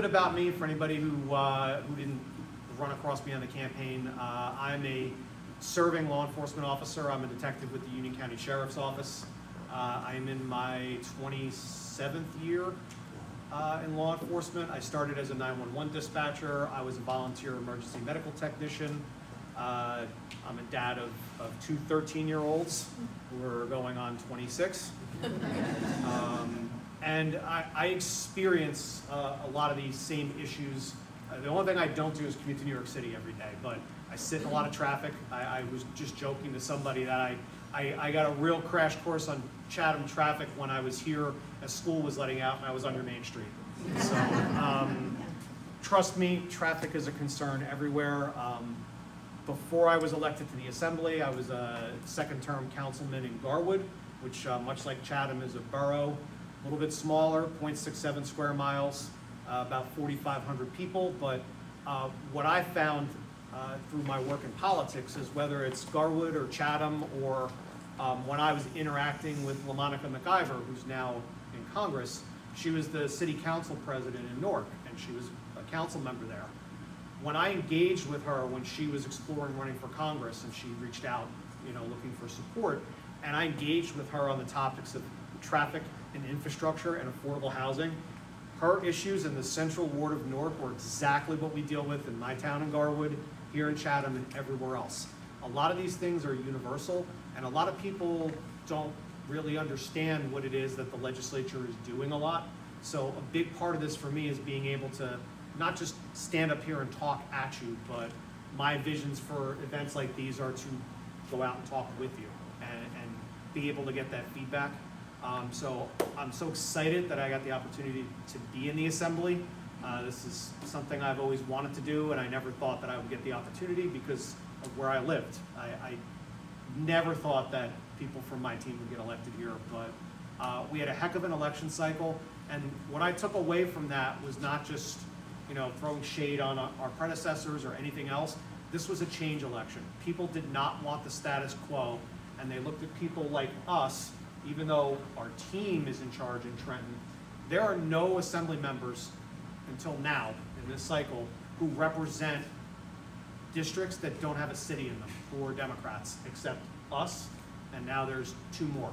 about me for anybody who didn't run across me on the campaign. I'm a serving law enforcement officer. I'm a detective with the Union County Sheriff's Office. I'm in my 27th year in law enforcement. I started as a 911 dispatcher. I was a volunteer emergency medical technician. I'm a dad of two 13-year-olds who are going on 26. And I experience a lot of these same issues. The only thing I don't do is commute to New York City every day, but I sit in a lot of traffic. I was just joking to somebody that I got a real crash course on Chatham traffic when I was here as school was letting out and I was under Main Street. So trust me, traffic is a concern everywhere. Before I was elected to the Assembly, I was a second-term councilman in Garwood, which much like Chatham is a borough, a little bit smaller, 0.67 square miles, about 4,500 people. But what I found through my work in politics is whether it's Garwood or Chatham or when I was interacting with LaMonica McIver, who's now in Congress, she was the city council president in Newark, and she was a council member there. When I engaged with her when she was exploring running for Congress, and she reached out, looking for support, and I engaged with her on the topics of traffic and infrastructure and affordable housing, her issues in the central ward of Newark were exactly what we deal with in my town in Garwood, here in Chatham, and everywhere else. A lot of these things are universal, and a lot of people don't really understand what it is that the legislature is doing a lot. So a big part of this for me is being able to not just stand up here and talk at you, but my visions for events like these are to go out and talk with you and be able to get that feedback. So I'm so excited that I got the opportunity to be in the Assembly. This is something I've always wanted to do, and I never thought that I would get the opportunity because of where I lived. I never thought that people from my team would get elected here, but we had a heck of an election cycle, and what I took away from that was not just throwing shade on our predecessors or anything else. This was a change election. People did not want the status quo, and they looked at people like us, even though our team is in charge in Trenton. There are no Assembly members until now in this cycle who represent districts that don't have a city in them, who are Democrats, except us, and now there's two more.